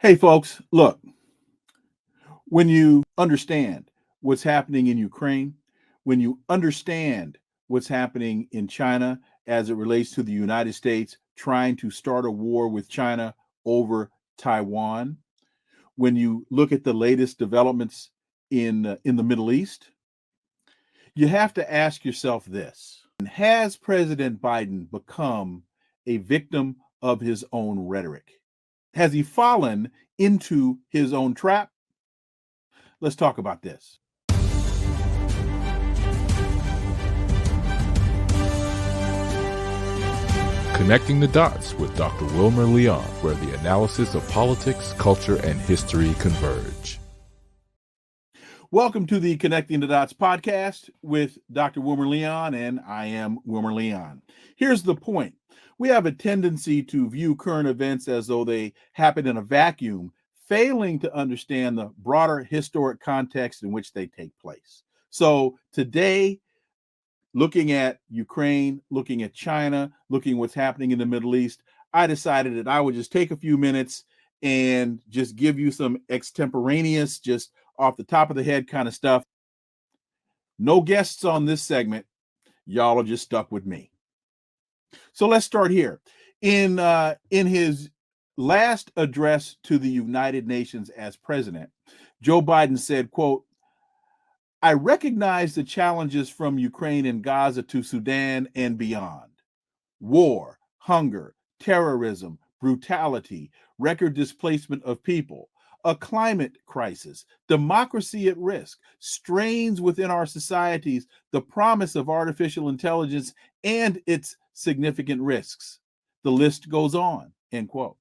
Hey, folks, look, when you understand what's happening in Ukraine, when you understand what's happening in China as it relates to the United States trying to start a war with China over Taiwan, when you look at the latest developments in the Middle East, you have to ask yourself this. Has President Biden become a victim of his own rhetoric? Has he fallen into his own trap? Let's talk about this. Connecting the Dots with Dr. Wilmer Leon, where the analysis of politics, culture, and history converge. Welcome to the Connecting the Dots podcast with Dr. Wilmer Leon, and I am Wilmer Leon. Here's the point. We have a tendency to view current events as though they happen in a vacuum, failing to understand the broader historic context in which they take place. So today, looking at Ukraine, looking at China, looking what's happening in the Middle East, I decided that I would just take a few minutes and just give you some extemporaneous, just off the top of the head kind of stuff. No guests on this segment. Y'all are just stuck with me. So let's start here. In his last address to the United Nations as president, Joe Biden said, quote, "I recognize the challenges from Ukraine and Gaza to Sudan and beyond. War, hunger, terrorism, brutality, record displacement of people, a climate crisis, democracy at risk, strains within our societies, the promise of artificial intelligence, and its significant risks. The list goes on," end quote.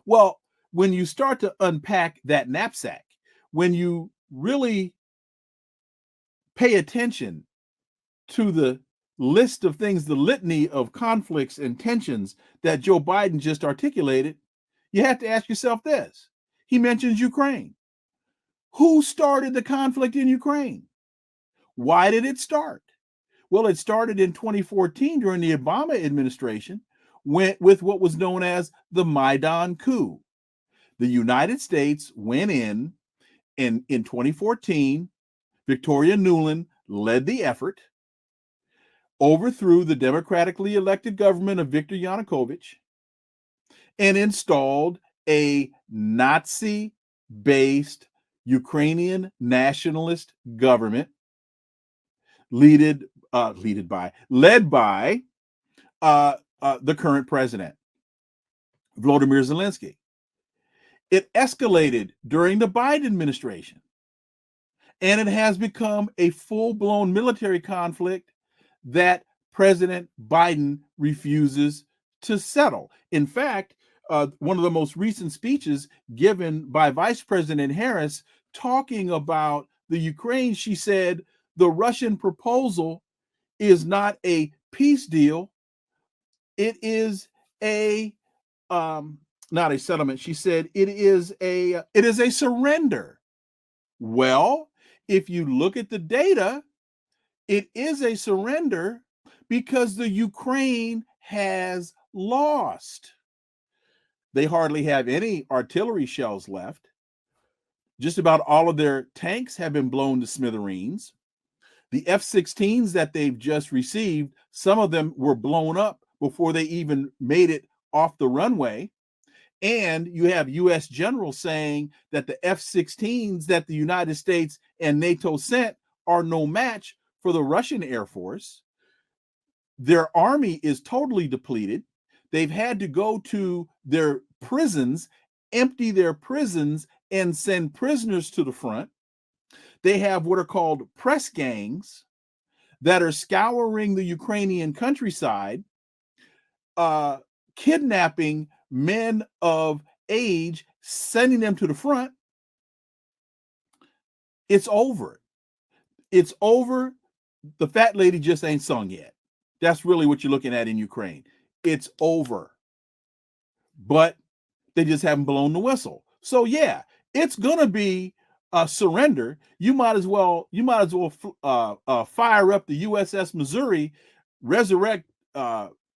Well, when you start to unpack that knapsack, when you really pay attention to the list of things, the litany of conflicts and tensions that Joe Biden just articulated, you have to ask yourself this. He mentions Ukraine. Who started the conflict in Ukraine? Why did it start? Well, it started in 2014 during the Obama administration with what was known as the Maidan coup. The United States went in 2014. Victoria Nuland led the effort, overthrew the democratically elected government of Viktor Yanukovych, and installed a Nazi-based Ukrainian nationalist government led by the current president, Volodymyr Zelensky. It escalated during the Biden administration, and it has become a full-blown military conflict that President Biden refuses to settle. In fact, one of the most recent speeches given by Vice President Harris talking about the Ukraine, she said, the Russian proposal is not a peace deal. It is not a settlement. She said it is a surrender. Well, if you look at the data, it is a surrender because the Ukraine has lost. They hardly have any artillery shells left. Just about all of their tanks have been blown to smithereens. The F-16s that they've just received, some of them were blown up before they even made it off the runway. And you have U.S. generals saying that the F-16s that the United States and NATO sent are no match for the Russian Air Force. Their army is totally depleted. They've had to go to their prisons, empty their prisons, and send prisoners to the front. They have what are called press gangs that are scouring the Ukrainian countryside, kidnapping men of age, sending them to the front. It's over. It's over. The fat lady just ain't sung yet. That's really what you're looking at in Ukraine. It's over. But they just haven't blown the whistle. So yeah, it's gonna be a surrender. You might as well fire up the USS Missouri, resurrect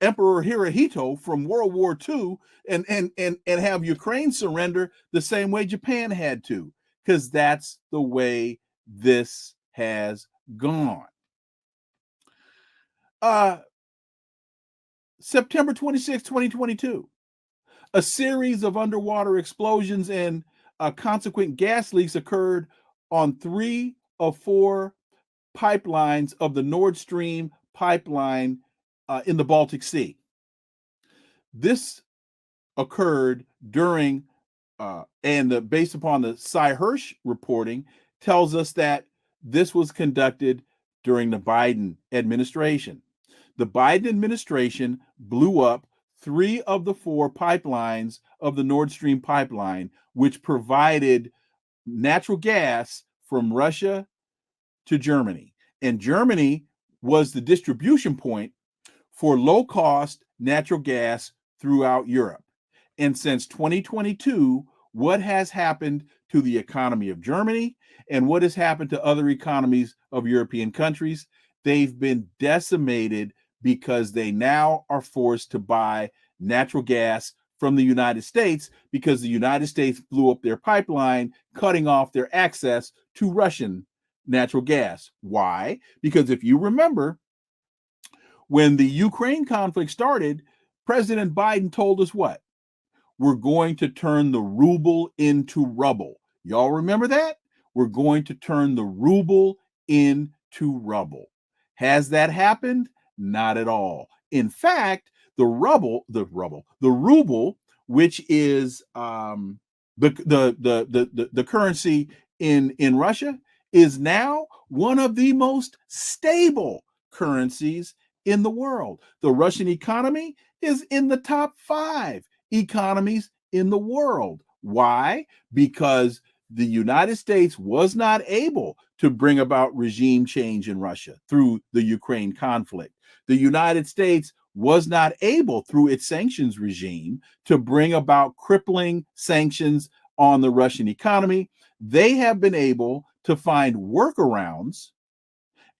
Emperor Hirohito from World War II and have Ukraine surrender the same way Japan had to, because that's the way this has gone. September 26, 2022, a series of underwater explosions and consequent gas leaks occurred on 3 of 4 pipelines of the Nord Stream pipeline in the Baltic Sea. This occurred during, based upon the Cy Hirsch reporting, tells us that this was conducted during the Biden administration. The Biden administration blew up 3 of the 4 pipelines of the Nord Stream pipeline, which provided natural gas from Russia to Germany. And Germany was the distribution point for low-cost natural gas throughout Europe. And since 2022, what has happened to the economy of Germany and what has happened to other economies of European countries? They've been decimated because they now are forced to buy natural gas from the United States because the United States blew up their pipeline, cutting off their access to Russian natural gas. Why? Because if you remember, when the Ukraine conflict started, President Biden told us what? We're going to turn the ruble into rubble. Y'all remember that? We're going to turn the ruble into rubble. Has that happened? Not at all. In fact, the ruble, which is the currency in Russia, is now one of the most stable currencies in the world. The Russian economy is in the top 5 economies in the world. Why? Because the United States was not able to bring about regime change in Russia through the Ukraine conflict. The United States was not able, through its sanctions regime, to bring about crippling sanctions on the Russian economy. They have been able to find workarounds,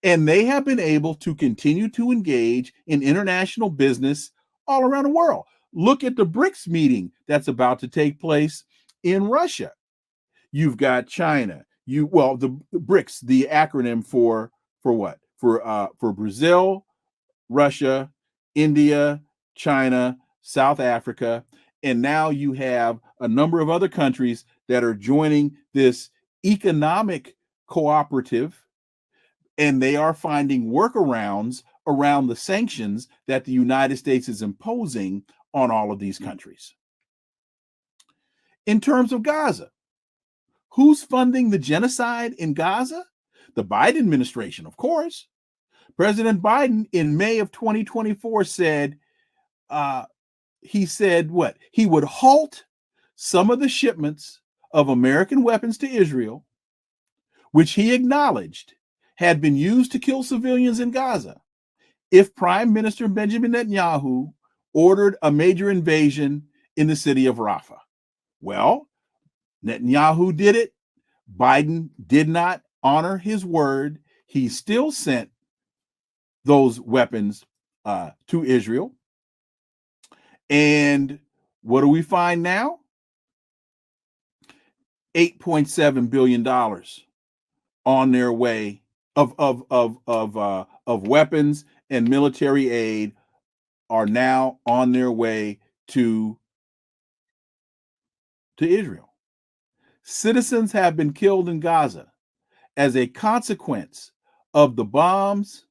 and they have been able to continue to engage in international business all around the world. Look at the BRICS meeting that's about to take place in Russia. You've got China. The BRICS, the acronym for what? For Brazil, Russia, India, China, South Africa, and now you have a number of other countries that are joining this economic cooperative, and they are finding workarounds around the sanctions that the United States is imposing on all of these countries. In terms of Gaza, who's funding the genocide in Gaza? The Biden administration, of course. President Biden in May of 2024 said, he said what? He would halt some of the shipments of American weapons to Israel, which he acknowledged had been used to kill civilians in Gaza, if Prime Minister Benjamin Netanyahu ordered a major invasion in the city of Rafah. Well, Netanyahu did it. Biden did not honor his word. He still sent those weapons to Israel. And what do we find now? $8.7 billion on their way of weapons and military aid are now on their way to Israel. Citizens have been killed in Gaza as a consequence of the bombs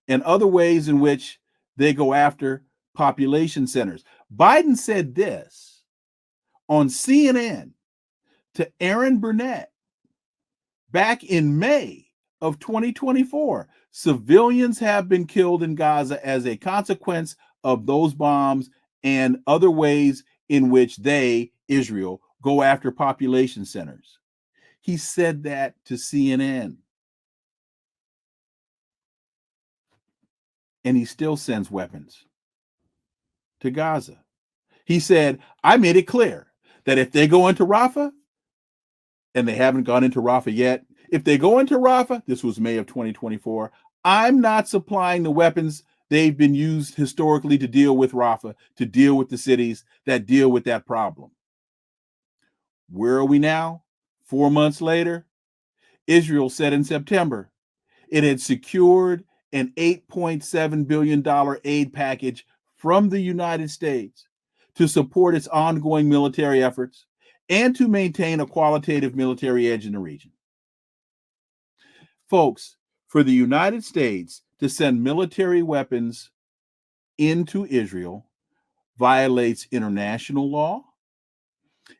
and other ways in which they go after population centers. Biden said this on CNN to Aaron Burnett back in May of 2024. Civilians have been killed in Gaza as a consequence of those bombs and other ways in which they, Israel, go after population centers. He said that to CNN. And he still sends weapons to Gaza. He said, I made it clear that if they go into Rafah, and they haven't gone into Rafah yet, if they go into Rafah, this was May of 2024, I'm not supplying the weapons They've been used historically to deal with Rafah, to deal with the cities that deal with that problem. Where are we now? 4 months later, Israel said in September it had secured an $8.7 billion aid package from the United States to support its ongoing military efforts and to maintain a qualitative military edge in the region. Folks, for the United States to send military weapons into Israel violates international law.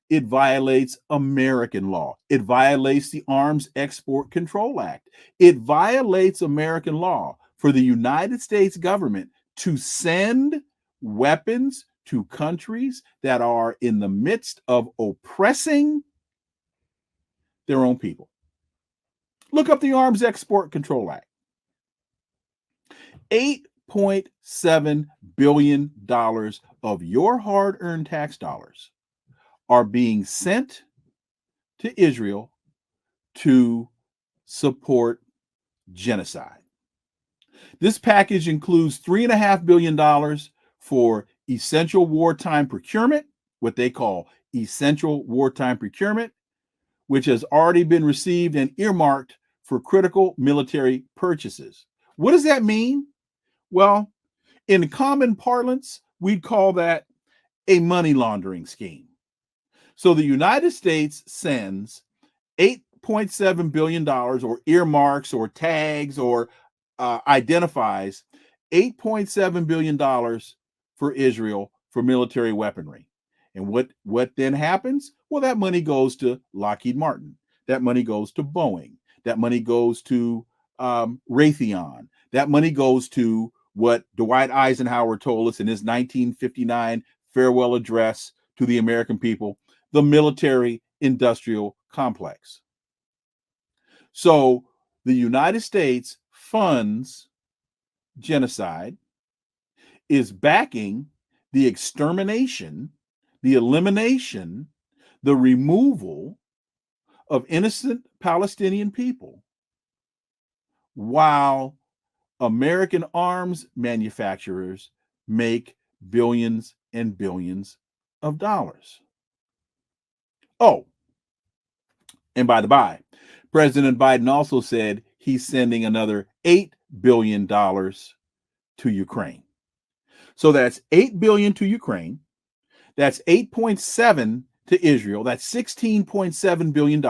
It violates American law. It violates the Arms Export Control Act. It violates American law for the United States government to send weapons to countries that are in the midst of oppressing their own people. Look up the Arms Export Control Act. $8.7 billion of your hard-earned tax dollars are being sent to Israel to support genocide. This package includes $3.5 billion for essential wartime procurement, what they call essential wartime procurement, which has already been received and earmarked for critical military purchases. What does that mean? Well, in common parlance, we'd call that a money laundering scheme. So the United States sends $8.7 billion or earmarks or tags or identifies $8.7 billion for Israel for military weaponry. And what then happens? Well, that money goes to Lockheed Martin. That money goes to Boeing. That money goes to Raytheon. That money goes to what Dwight Eisenhower told us in his 1959 farewell address to the American people, the military industrial complex. So the United States funds genocide, is backing the extermination, the elimination, the removal of innocent Palestinian people, while American arms manufacturers make billions and billions of dollars. Oh, and by the by, President Biden also said he's sending another $8 billion to Ukraine. So that's $8 billion to Ukraine. That's 8.7 to Israel. That's $16.7 billion.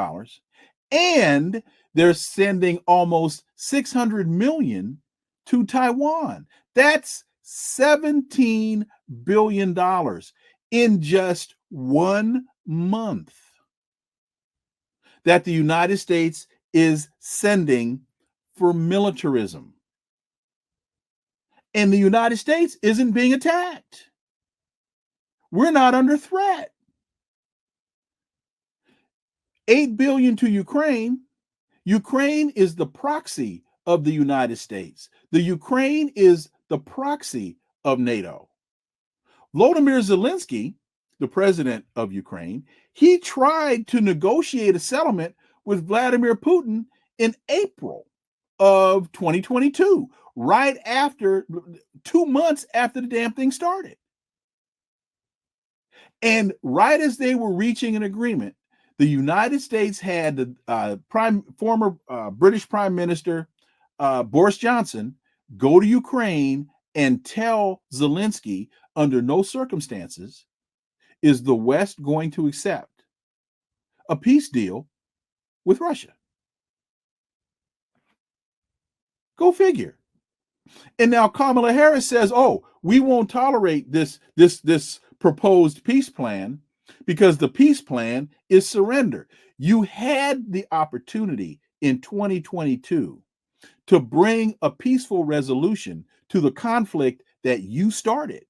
And they're sending almost $600 million to Taiwan. That's $17 billion in just 1 month that the United States is sending for militarism. And the United States isn't being attacked. We're not under threat. $8 billion to Ukraine. Ukraine is the proxy of the United States. The Ukraine is the proxy of NATO. Volodymyr Zelensky, the president of Ukraine, he tried to negotiate a settlement with Vladimir Putin in April of 2022, right after 2 months after the damn thing started. And right as they were reaching an agreement, the United States had the former British Prime Minister Boris Johnson go to Ukraine and tell Zelensky, under no circumstances is the West going to accept a peace deal with Russia. Go figure. And now Kamala Harris says, "Oh, we won't tolerate this proposed peace plan because the peace plan is surrender." You had the opportunity in 2022 to bring a peaceful resolution to the conflict that you started,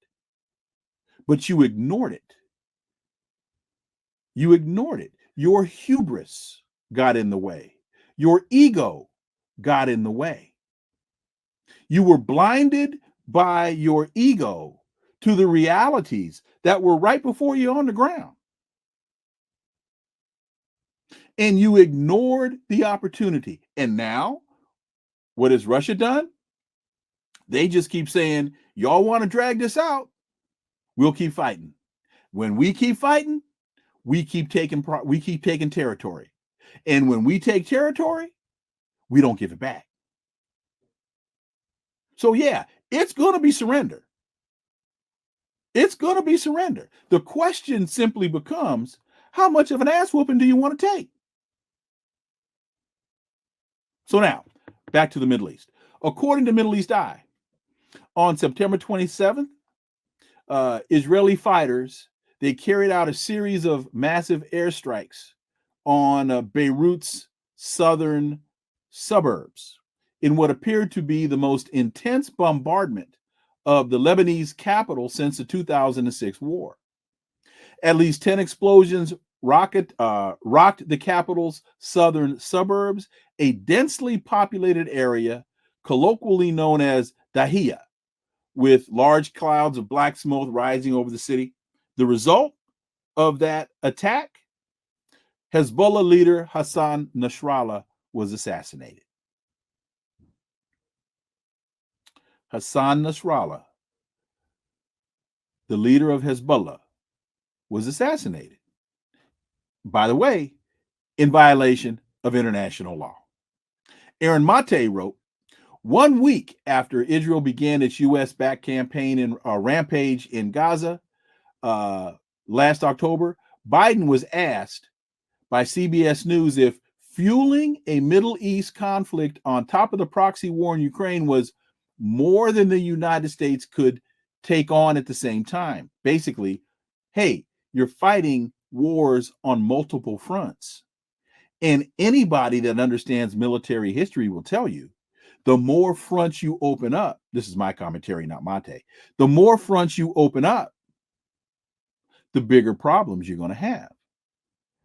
but you ignored it. You ignored it. Your hubris got in the way. Your ego got in the way. You were blinded by your ego to the realities that were right before you on the ground. And you ignored the opportunity. And now, what has Russia done? They just keep saying, y'all want to drag this out? We'll keep fighting. When we keep fighting, we keep taking territory. And when we take territory, we don't give it back. So yeah, it's going to be surrender. It's going to be surrender. The question simply becomes, how much of an ass whooping do you want to take? So now, back to the Middle East. According to Middle East Eye, on September 27th, Israeli fighters, they carried out a series of massive airstrikes on Beirut's southern suburbs in what appeared to be the most intense bombardment of the Lebanese capital since the 2006 war. At least 10 explosions rocked the capital's southern suburbs, a densely populated area colloquially known as Dahiya, with large clouds of black smoke rising over the city. The result of that attack, Hezbollah leader Hassan Nasrallah was assassinated. Hassan Nasrallah, the leader of Hezbollah, was assassinated. By the way, in violation of international law. Aaron Mate wrote, 1 week after Israel began its U.S.-backed campaign in rampage in Gaza last October, Biden was asked by CBS News if fueling a Middle East conflict on top of the proxy war in Ukraine was more than the United States could take on at the same time. Basically, hey, you're fighting wars on multiple fronts. And anybody that understands military history will tell you, the more fronts you open up, this is my commentary, not Mate, the more fronts you open up, the bigger problems you're going to have.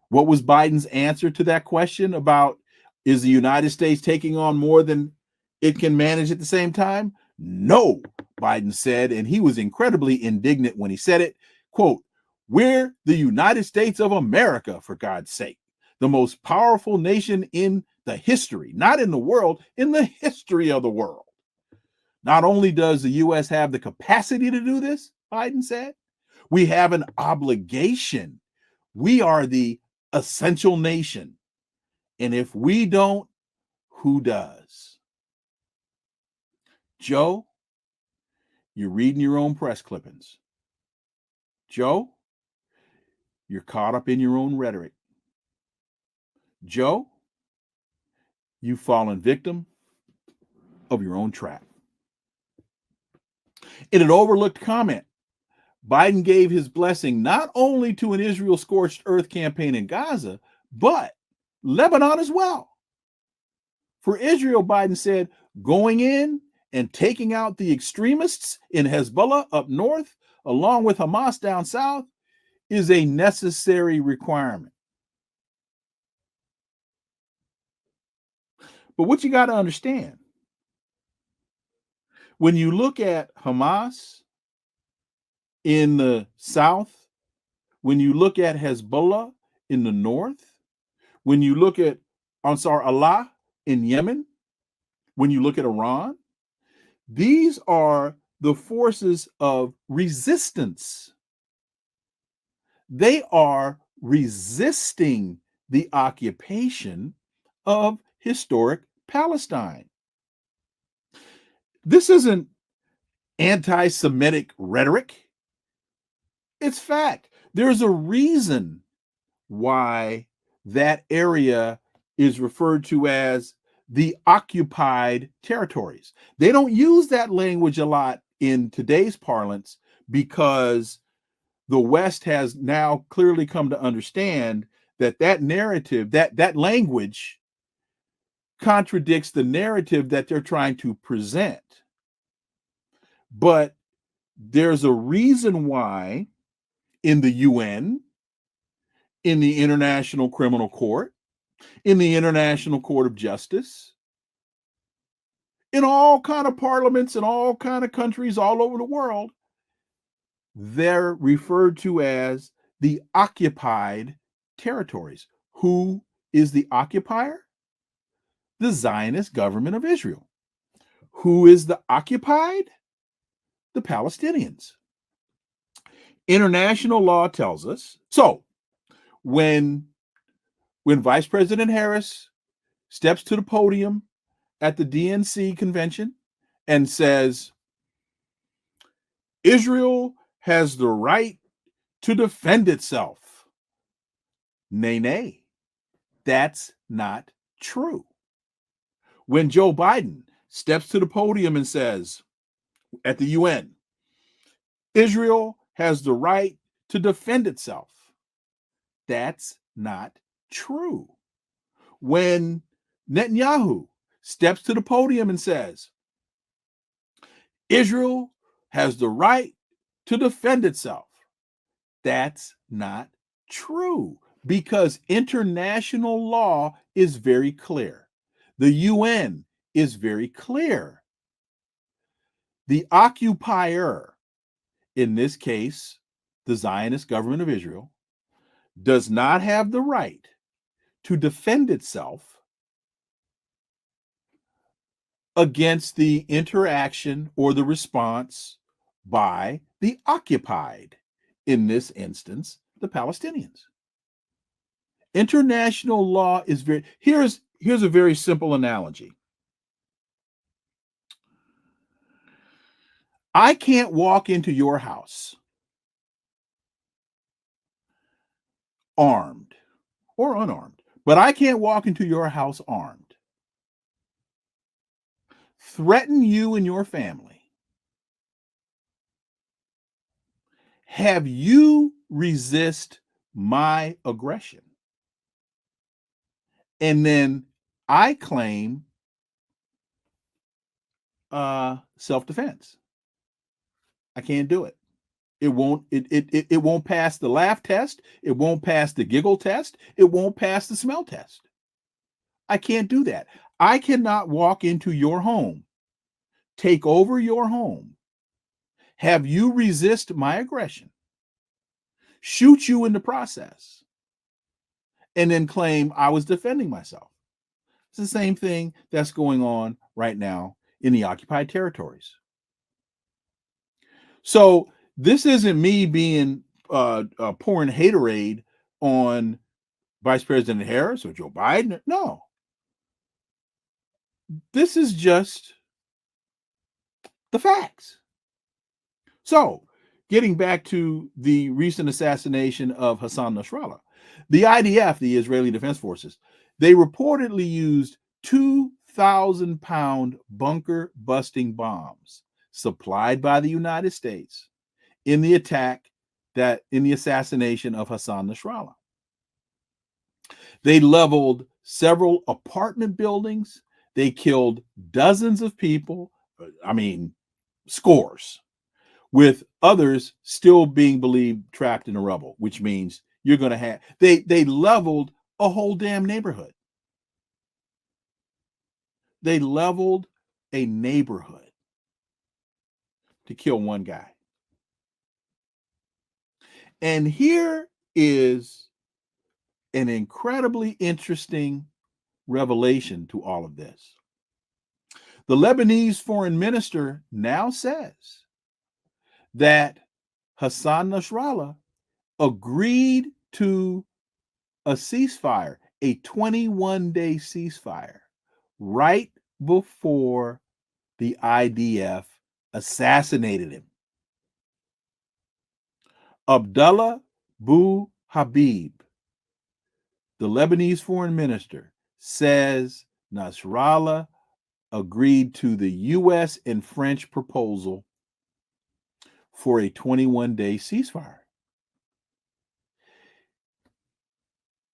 What was Biden's answer to that question about, is the United States taking on more than it can manage at the same time? No, Biden said, and he was incredibly indignant when he said it. Quote, we're the United States of America, for God's sake, the most powerful nation in the history, not in the world, in the history of the world. Not only does the U.S. have the capacity to do this, Biden said, we have an obligation. We are the essential nation. And if we don't, who does? Joe, you're reading your own press clippings. Joe, you're caught up in your own rhetoric. Joe, you've fallen victim of your own trap. In an overlooked comment, Biden gave his blessing not only to an Israel scorched earth campaign in Gaza, but Lebanon as well. For Israel, Biden said, going in and taking out the extremists in Hezbollah up north, along with Hamas down south, is a necessary requirement. But what you got to understand, when you look at Hamas in the south, when you look at Hezbollah in the north, when you look at Nasrallah in Yemen, when you look at Iran, these are the forces of resistance. They are resisting the occupation of historic Palestine. This isn't anti-Semitic rhetoric. It's fact. There's a reason why that area is referred to as the occupied territories. They don't use that language a lot in today's parlance because the West has now clearly come to understand that that narrative, that language contradicts the narrative that they're trying to present. But there's a reason why in the UN, in the International Criminal Court, in the International Court of Justice, in all kind of parliaments in all kind of countries all over the world, they're referred to as the occupied territories. Who is the occupier? The Zionist government of Israel. Who is the occupied? The Palestinians. International law tells us. So when Vice President Harris steps to the podium at the DNC convention and says, Israel has the right to defend itself. Nay, nay, that's not true. When Joe Biden steps to the podium and says at the UN, Israel has the right to defend itself, that's not true. When Netanyahu steps to the podium and says, Israel has the right to defend itself, that's not true, because international law is very clear. The UN is very clear. The occupier, in this case, the Zionist government of Israel, does not have the right to defend itself against the interaction or the response by the occupied, in this instance, the Palestinians. International law is very, here's a very simple analogy. I can't walk into your house armed or unarmed, but I can't walk into your house armed, threaten you and your family, have you resist my aggression, and then I claim self-defense. I can't do it. It won't pass the laugh test. It won't pass the giggle test. It won't pass the smell test. I can't do that. I cannot walk into your home, take over your home, have you resist my aggression, shoot you in the process, and then claim I was defending myself. It's the same thing that's going on right now in the occupied territories. So this isn't me being pouring haterade on Vice President Harris or Joe Biden. No. This is just the facts. So, getting back to the recent assassination of Hassan Nasrallah, the IDF, the Israeli Defense Forces, they reportedly used 2,000-pound bunker-busting bombs supplied by the United States in the assassination of Hassan Nasrallah. They leveled several apartment buildings. They killed dozens of people, scores, with others still being believed trapped in the rubble, which means you're going to have, they leveled a whole damn neighborhood. They leveled a neighborhood to kill one guy. And here is an incredibly interesting revelation to all of this. The Lebanese foreign minister now says that Hassan Nasrallah agreed to a ceasefire, a 21-day ceasefire, right before the IDF assassinated him. Abdullah Bu Habib, the Lebanese foreign minister, says Nasrallah agreed to the U.S. and French proposal for a 21-day ceasefire.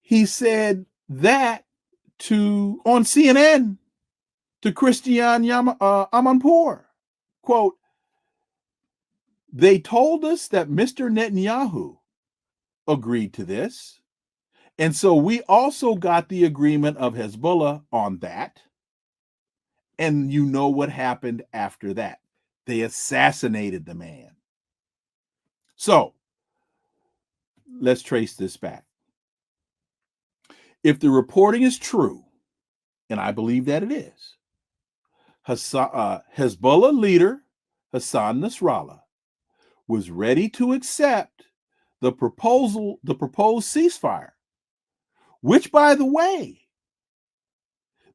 He said that on CNN to Christiane Amanpour, quote, they told us that Mr. Netanyahu agreed to this, and so we also got the agreement of Hezbollah on that, and you know what happened after that. They assassinated the man. So let's trace this back. If the reporting is true, and I believe that it is, Hezbollah leader Hassan Nasrallah was ready to accept the proposed ceasefire, which, by the way,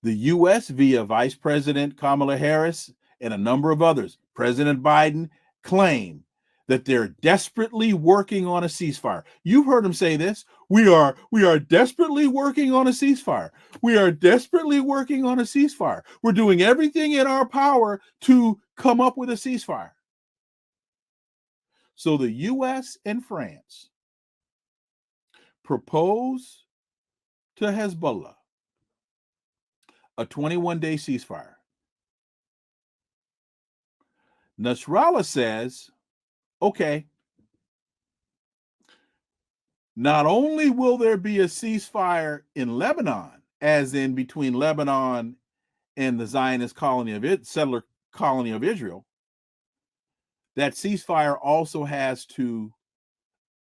the U.S. via Vice President Kamala Harris and a number of others, President Biden, claim that they're desperately working on a ceasefire. You've heard them say this. We are desperately working on a ceasefire. We are desperately working on a ceasefire. We're doing everything in our power to come up with a ceasefire. So the U.S. and France propose to Hezbollah a 21-day ceasefire. Nasrallah says, okay, not only will there be a ceasefire in Lebanon, as in between Lebanon and the Zionist settler colony of Israel, that ceasefire also has to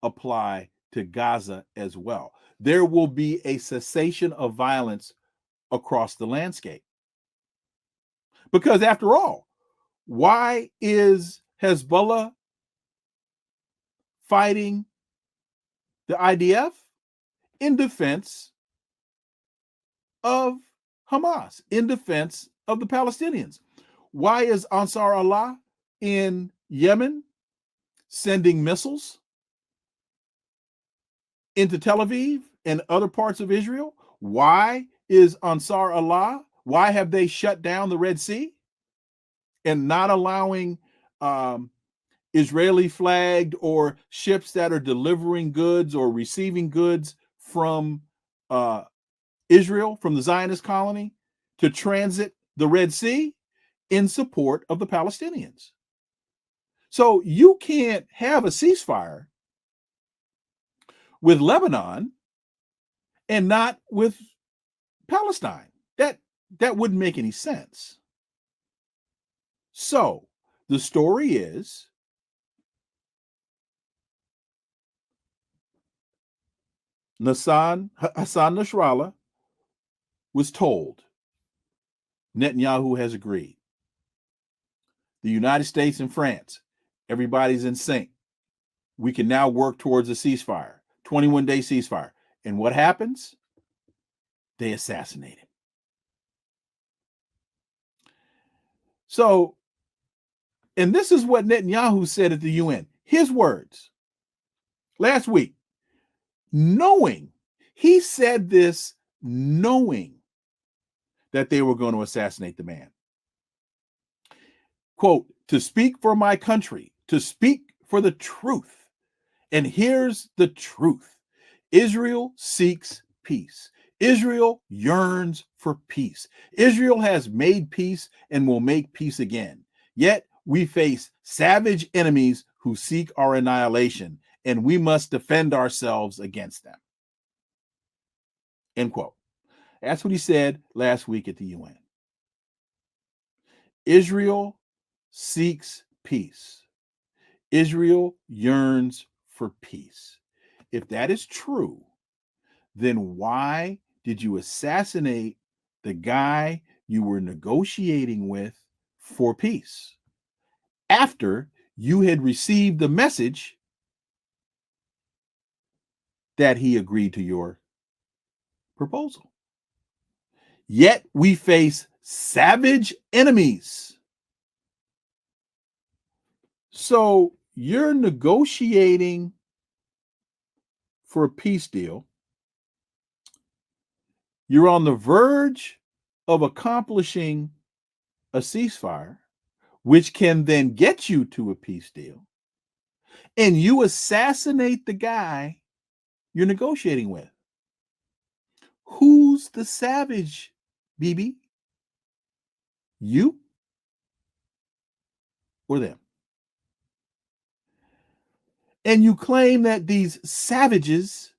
apply to Gaza as well. There will be a cessation of violence across the landscape. Because after all, why is Hezbollah fighting the IDF? In defense of Hamas, in defense of the Palestinians. Why is Ansar Allah in Yemen sending missiles into Tel Aviv and other parts of Israel? Why is Ansar Allah, why have they shut down the Red Sea and not allowing Israeli flagged or ships that are delivering goods or receiving goods from Israel, from the Zionist colony, to transit the Red Sea in support of the Palestinians? So you can't have a ceasefire with Lebanon and not with Palestine. That wouldn't make any sense. So the story is Hassan Nasrallah was told Netanyahu has agreed. The United States and France, everybody's in sync. We can now work towards a ceasefire, 21-day ceasefire. And what happens? They assassinate him. So, and this is what Netanyahu said at the UN. His words last week, he said this knowing that they were going to assassinate the man. Quote, to speak for my country, to speak for the truth. And here's the truth. Israel seeks peace. Israel yearns for peace. Israel has made peace and will make peace again. Yet we face savage enemies who seek our annihilation, and we must defend ourselves against them. End quote. That's what he said last week at the UN. Israel seeks peace. Israel yearns for peace. If that is true, then why did you assassinate the guy you were negotiating with for peace after you had received the message that he agreed to your proposal? Yet we face savage enemies. So you're negotiating for a peace deal. You're on the verge of accomplishing a ceasefire, which can then get you to a peace deal, and you assassinate the guy you're negotiating with. Who's the savage, BB? You or them? And you claim that these savages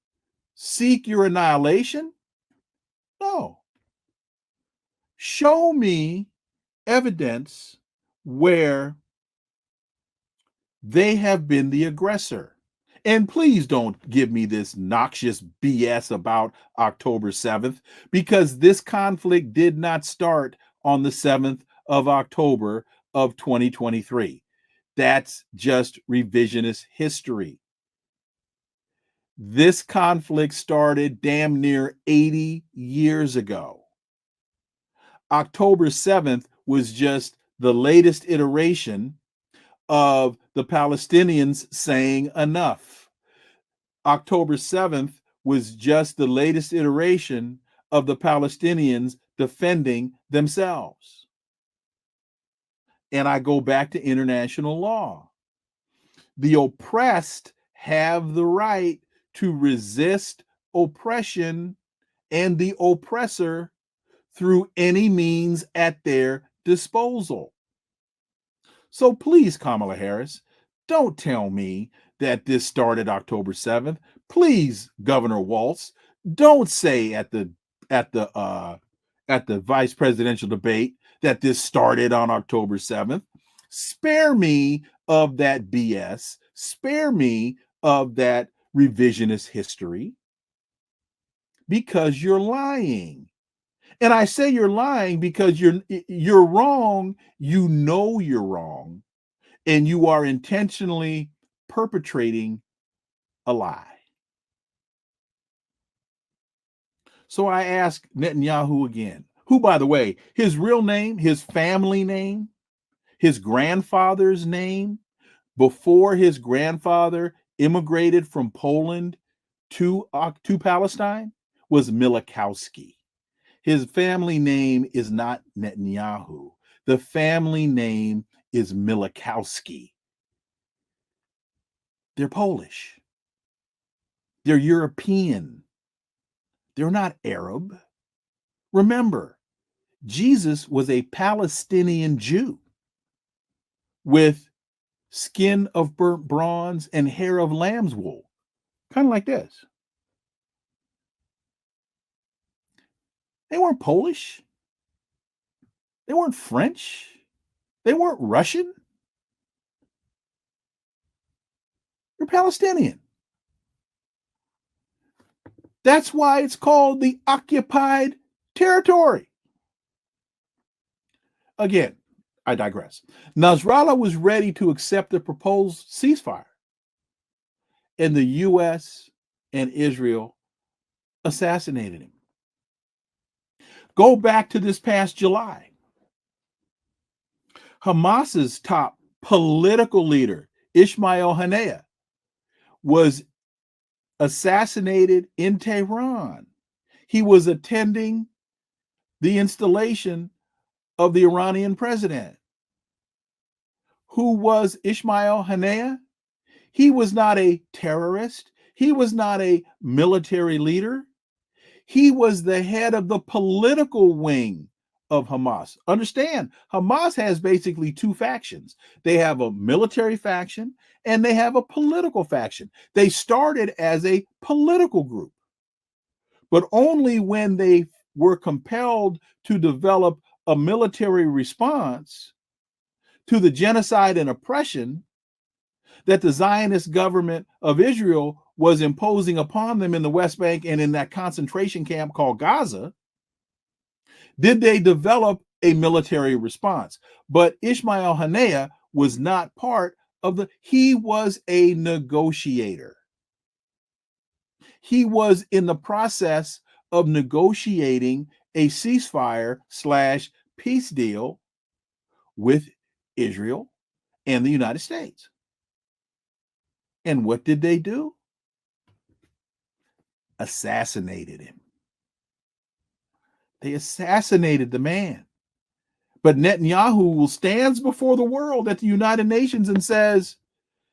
seek your annihilation? No. Show me evidence where they have been the aggressor. And please don't give me this noxious BS about October 7th, because this conflict did not start on the 7th of October of 2023. That's just revisionist history. This conflict started damn near 80 years ago. October 7th was just the latest iteration of the Palestinians saying enough. October 7th was just the latest iteration of the Palestinians defending themselves. And I go back to international law. The oppressed have the right to resist oppression and the oppressor through any means at their disposal. So please, Kamala Harris, don't tell me that this started October 7th. Please, Governor Walz, don't say at the vice presidential debate that this started on October 7th. Spare me of that BS. Spare me of that revisionist history, because you're lying. And I say you're lying because you're wrong. You know you're wrong, and you are intentionally perpetrating a lie. So I ask Netanyahu again, who, by the way, his real name, his family name, his grandfather's name, before his grandfather immigrated from Poland to Palestine, was Milikowski. His family name is not Netanyahu. The family name is Milikowski. They're Polish. They're European. They're not Arab. Remember, Jesus was a Palestinian Jew with skin of burnt bronze and hair of lamb's wool, kind of like this. They weren't Polish. They weren't French. They weren't Russian. They're Palestinian. That's why it's called the occupied territory. Again, I digress. Nasrallah was ready to accept the proposed ceasefire, and the U.S. and Israel assassinated him. Go back to this past July. Hamas's top political leader, Ismail Haniyeh, was assassinated in Tehran. He was attending the installation of the Iranian president. Who was Ismail Haniyeh? He was not a terrorist. He was not a military leader. He was the head of the political wing of Hamas. Understand, Hamas has basically two factions. They have a military faction and they have a political faction. They started as a political group, but only when they were compelled to develop a military response to the genocide and oppression that the Zionist government of Israel was imposing upon them in the West Bank and in that concentration camp called Gaza, did they develop a military response. But Ismail Haniyeh was not part of he was a negotiator. He was in the process of negotiating a ceasefire / peace deal with Israel and the United States. And what did they do? Assassinated him. They assassinated the man. But Netanyahu stands before the world at the United Nations and says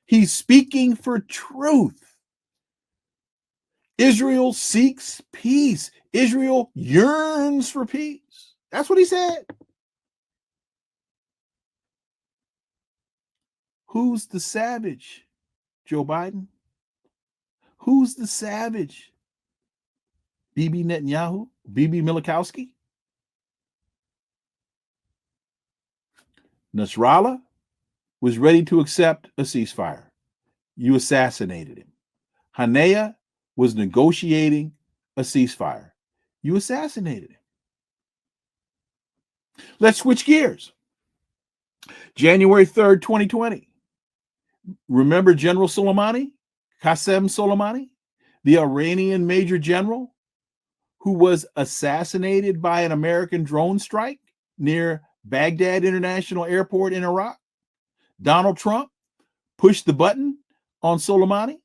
he's speaking for truth. Israel seeks peace. Israel yearns for peace. That's what he said. Who's the savage, Joe Biden? Who's the savage? Bibi Netanyahu? Bibi Milikowski? Nasrallah was ready to accept a ceasefire. You assassinated him. Haniyeh was negotiating a ceasefire. You assassinated him. Let's switch gears. January 3rd, 2020. Remember General Soleimani, Qasem Soleimani, the Iranian major general who was assassinated by an American drone strike near Baghdad International Airport in Iraq? Donald Trump pushed the button on Soleimani.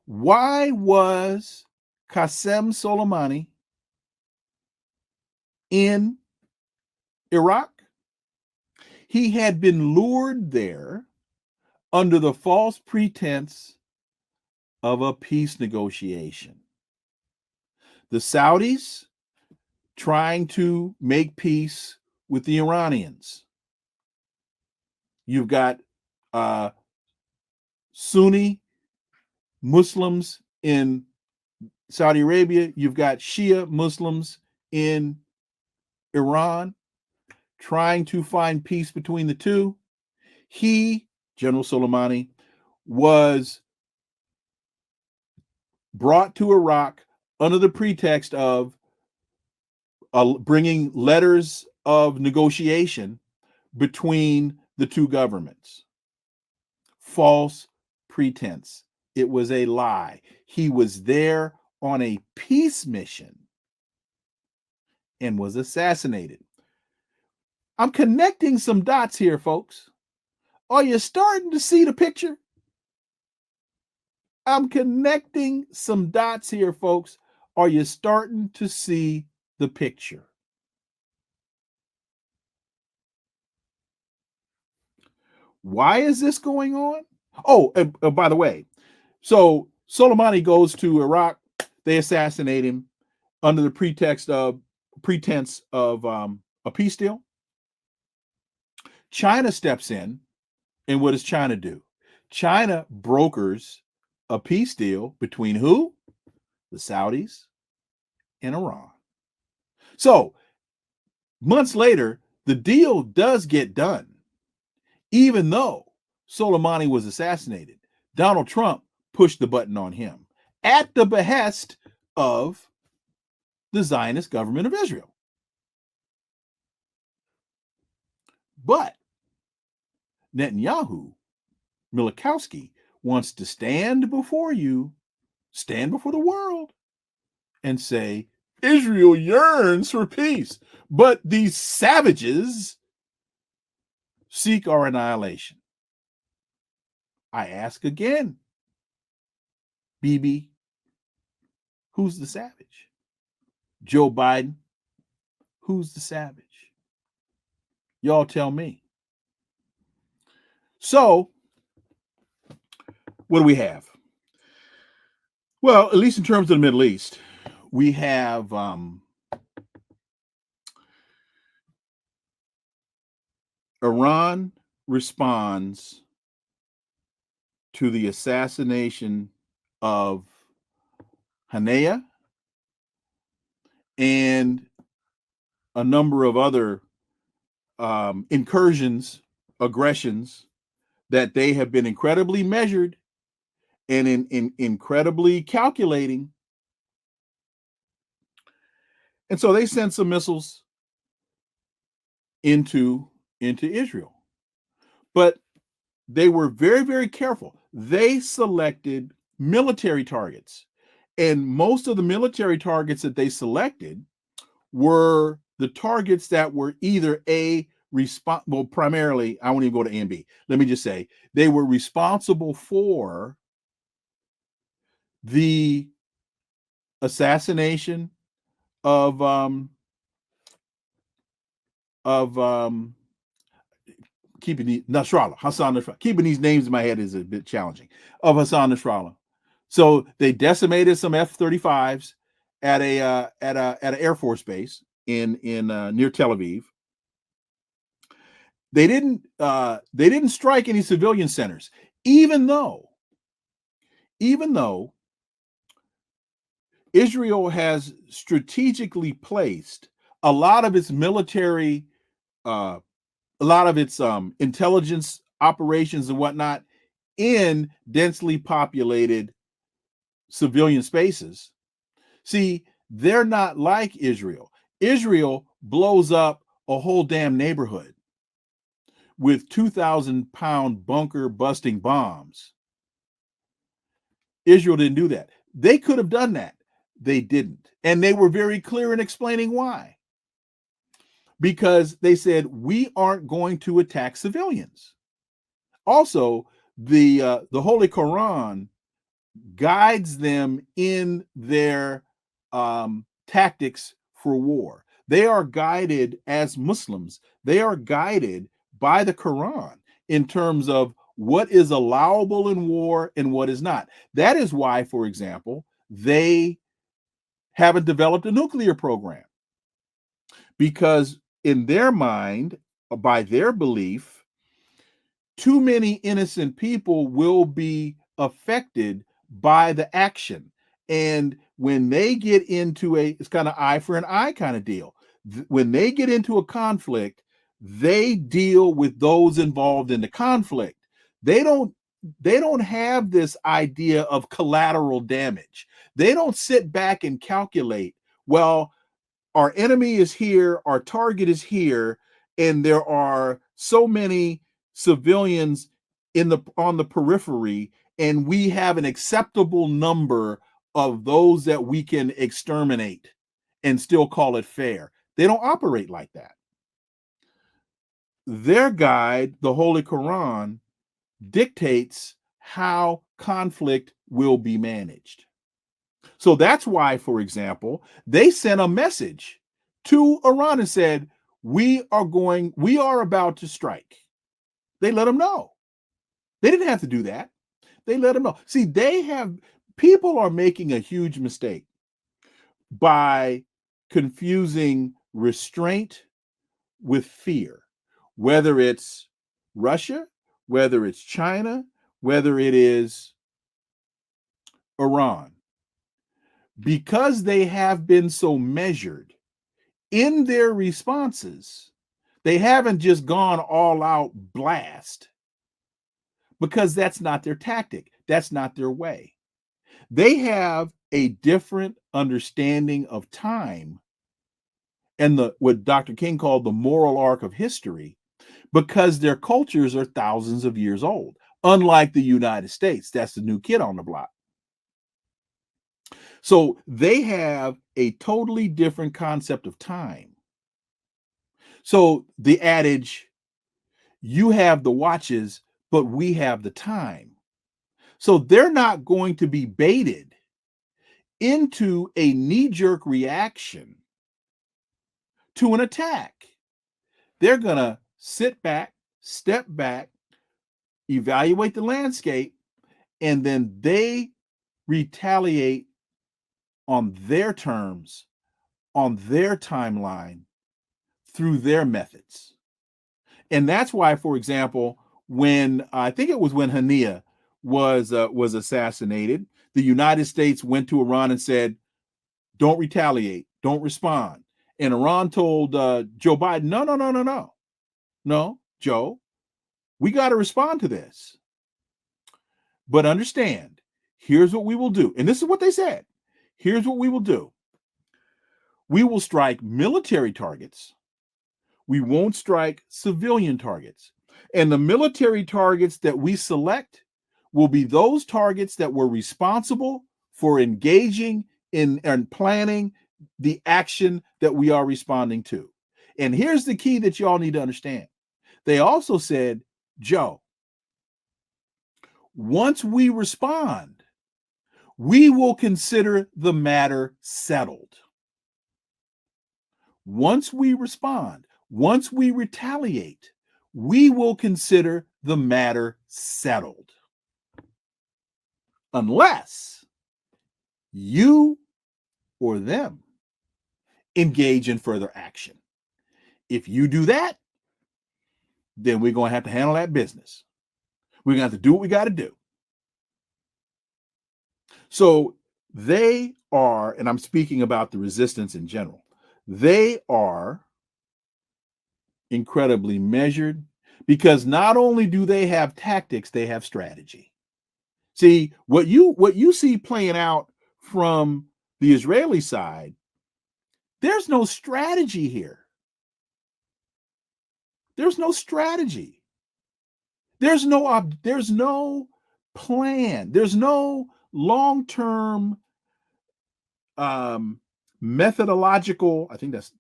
Why was Qasem Soleimani in Iraq? He had been lured there under the false pretense of a peace negotiation. The Saudis trying to make peace with the Iranians. You've got Sunni Muslims in Saudi Arabia. You've got Shia Muslims in Iran trying to find peace between the two. He, General Soleimani, was brought to Iraq under the pretext of bringing letters of negotiation between the two governments. False pretense. It was a lie. He was there on a peace mission and was assassinated. I'm connecting some dots here, folks. Are you starting to see the picture? I'm connecting some dots here, folks. Are you starting to see the picture? Why is this going on? Oh, and by the way, so Soleimani goes to Iraq. They assassinate him under the pretense of a peace deal. China steps in, and what does China do? China brokers a peace deal between who? The Saudis and Iran. So months later, the deal does get done. Even though Soleimani was assassinated, Donald Trump pushed the button on him at the behest of the Zionist government of Israel. But Netanyahu, Milikowski, wants to stand before the world, and say, Israel yearns for peace, but these savages seek our annihilation. I ask again, Bibi, who's the savage? Joe Biden, who's the savage? Y'all tell me. So, what do we have? Well, at least in terms of the Middle East, we have Iran responds to the assassination of Haniyeh and a number of other incursions, aggressions that they have been incredibly measured and incredibly calculating. And so they sent some missiles into Israel. But they were very, very careful. They selected military targets. And most of the military targets that they selected were the targets that were either primarily, I won't even go to A and B. Let me just say, they were responsible for the assassination of keeping the Nasrallah, Hassan Nasrallah. Keeping these names in my head is a bit challenging. Of Hassan Nasrallah. So they decimated some F-35s at an Air Force base in near Tel Aviv. They didn't strike any civilian centers, even though Israel has strategically placed a lot of its military, a lot of its intelligence operations and whatnot in densely populated civilian spaces. See, they're not like Israel. Israel blows up a whole damn neighborhood with 2,000-pound bunker busting bombs. Israel didn't do that. They could have done that. They didn't. And they were very clear in explaining why. Because they said, we aren't going to attack civilians. Also, the Holy Quran guides them in their tactics for war. They are guided as Muslims. They are guided by the Quran in terms of what is allowable in war and what is not. That is why, for example, they haven't developed a nuclear program, because in their mind, by their belief, too many innocent people will be affected by the action. And when they get into it's kind of eye for an eye kind of deal. When they get into a conflict, they deal with those involved in the conflict. They don't have this idea of collateral damage. They don't sit back and calculate, well, our enemy is here, our target is here, and there are so many civilians on the periphery, and we have an acceptable number of those that we can exterminate and still call it fair. They don't operate like that. Their guide, the Holy Quran, dictates how conflict will be managed. So that's why, for example, they sent a message to Iran and said, we are about to strike. They let them know. They didn't have to do that. They let them know. See, people are making a huge mistake by confusing restraint with fear, whether it's Russia, whether it's China, whether it is Iran. Because they have been so measured in their responses, they haven't just gone all out blast, because that's not their tactic. That's not their way. They have a different understanding of time and what Dr. King called the moral arc of history, because their cultures are thousands of years old. Unlike the United States, that's the new kid on the block. So they have a totally different concept of time. So the adage, you have the watches, but we have the time. So they're not going to be baited into a knee-jerk reaction to an attack. They're going to sit back, step back, evaluate the landscape, and then they retaliate on their terms, on their timeline, through their methods. And that's why, for example, when Hania was assassinated, the United States went to Iran and said, don't retaliate, don't respond. And Iran told Joe Biden, no, Joe, we got to respond to this. But understand, here's what we will do. And this is what they said. Here's what we will do. We will strike military targets. We won't strike civilian targets. And the military targets that we select will be those targets that were responsible for engaging in and planning the action that we are responding to. And here's the key that you all need to understand. They also said, Joe, once we respond, we will consider the matter settled. Once we respond, once we retaliate, we will consider the matter settled. Unless you or them engage in further action. If you do that, then we're going to have to handle that business. We're going to have to do what we got to do. So they are, and I'm speaking about the resistance in general, they are incredibly measured, because not only do they have tactics, they have strategy. See, what you see playing out from the Israeli side, there's no strategy here. There's no strategy. There's no plan. There's no long-term methodological, I think that's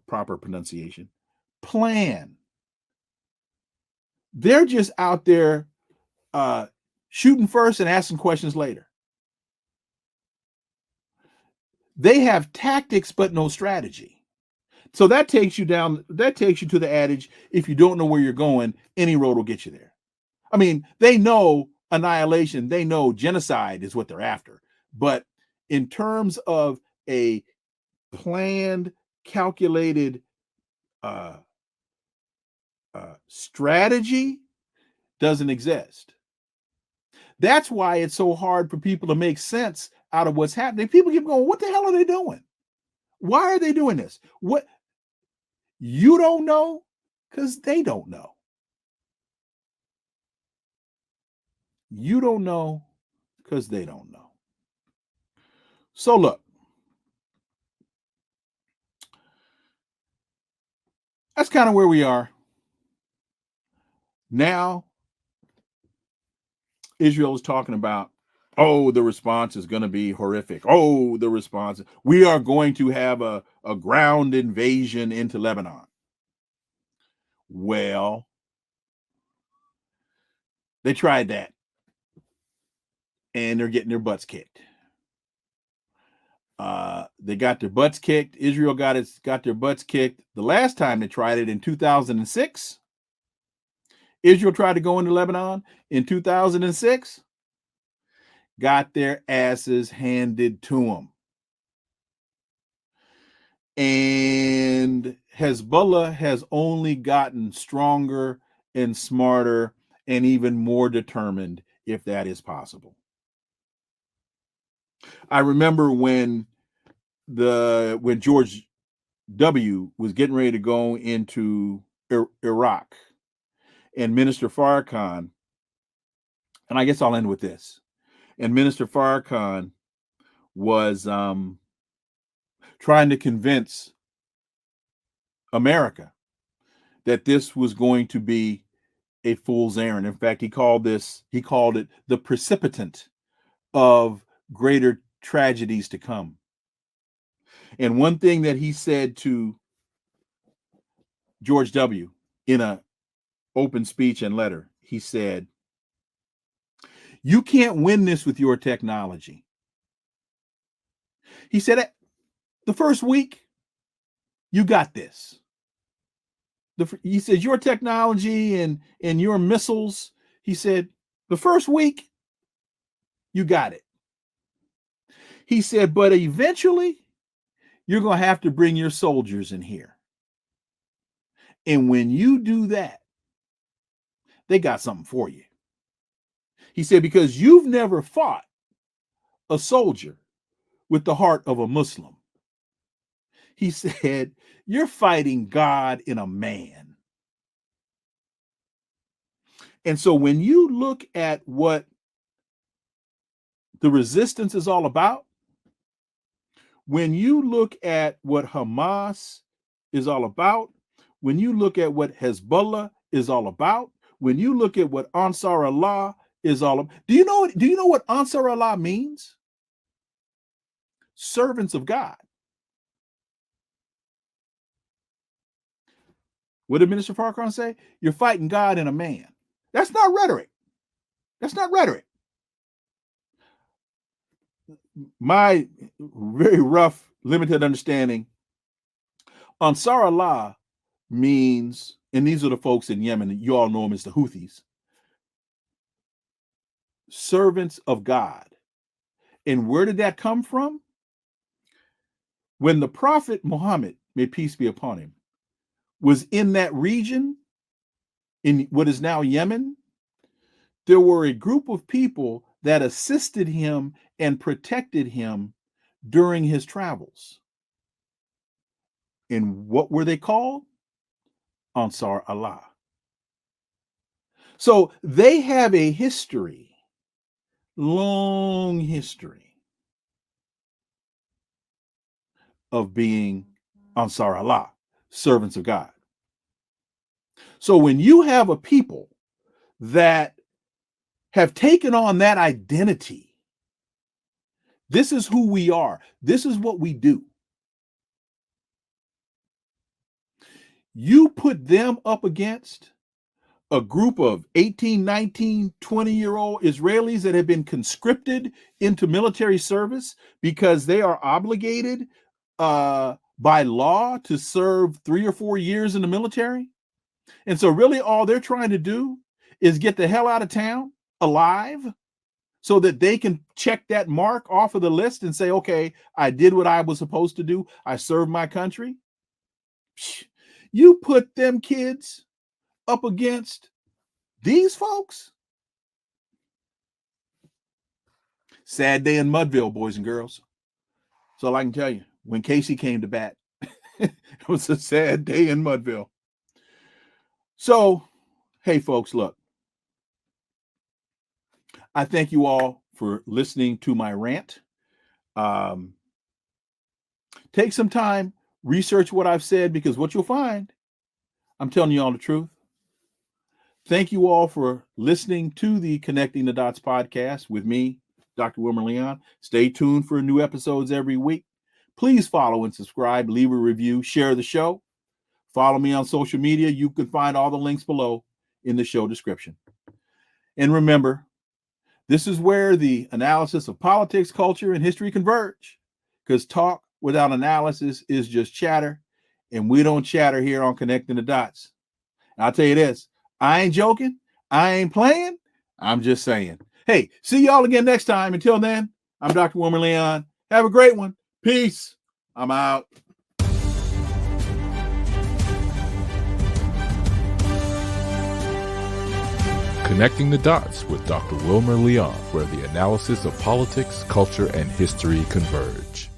proper pronunciation, plan. They're just out there shooting first and asking questions later. They have tactics but no strategy. So that takes you to the adage, if you don't know where you're going, any road will get you there. I mean, they know annihilation, they know genocide is what they're after. But in terms of a planned, calculated strategy, doesn't exist. That's why it's so hard for people to make sense out of what's happening. People keep going, what the hell are they doing? Why are they doing this? What? You don't know because they don't know. You don't know because they don't know. So look, that's kind of where we are. Now, Israel is talking about, oh, the response is going to be horrific. Oh, the response. We are going to have a ground invasion into Lebanon. Well, they tried that. And they're getting their butts kicked. They got their butts kicked. Israel got their butts kicked the last time they tried it in 2006. Israel tried to go into Lebanon in 2006. Got their asses handed to them. And Hezbollah has only gotten stronger and smarter and even more determined, if that is possible. I remember when George W. was getting ready to go into Iraq, and Minister Farrakhan, and I guess I'll end with this, and Minister Farrakhan was trying to convince America that this was going to be a fool's errand. In fact, he called it the precipitant of greater tragedies to come. And one thing that he said to George W. in an open speech and letter, he said, "You can't win this with your technology." He said, the first week, you got this. He said, your technology and your missiles, he said, the first week, you got it. He said, but eventually, you're going to have to bring your soldiers in here. And when you do that, they got something for you. He said, because you've never fought a soldier with the heart of a Muslim. He said, you're fighting God in a man. And so when you look at what the resistance is all about, when you look at what Hamas is all about, when you look at what Hezbollah is all about, when you look at what Nasrallah is all about, do you know what Nasrallah means? Servants of God. What did Minister Farrakhan say? You're fighting God in a man. That's not rhetoric. That's not rhetoric. My very rough, limited understanding, Nasrallah means, and these are the folks in Yemen, you all know them as the Houthis, servants of God. And where did that come from? When the Prophet Muhammad, may peace be upon him, was in that region, in what is now Yemen, there were a group of people that assisted him and protected him during his travels. And what were they called? Ansar Allah. So they have a history, long history of being Ansar Allah, servants of God. So when you have a people that have taken on that identity, this is who we are, this is what we do. You put them up against a group of 18, 19, 20-year-old Israelis that have been conscripted into military service because they are obligated by law to serve 3 or 4 years in the military. And so really all they're trying to do is get the hell out of town alive so that they can check that mark off of the list and say, okay, I did what I was supposed to do. I served my country. You put them kids up against these folks. Sad day in Mudville, boys and girls. That's all I can tell you. When Casey came to bat, it was a sad day in Mudville. So, hey, folks, look. I thank you all for listening to my rant. Take some time, research what I've said, because what you'll find, I'm telling you all the truth. Thank you all for listening to the Connecting the Dots podcast with me, Dr. Wilmer Leon. Stay tuned for new episodes every week. Please follow and subscribe, leave a review, share the show. Follow me on social media. You can find all the links below in the show description. And remember, this is where the analysis of politics, culture, and history converge, because talk without analysis is just chatter, and we don't chatter here on Connecting the Dots. And I'll tell you this, I ain't joking, I ain't playing, I'm just saying. Hey, see y'all again next time. Until then, I'm Dr. Wilmer Leon. Have a great one. Peace. I'm out. Connecting the Dots with Dr. Wilmer Leon, where the analysis of politics, culture, and history converge.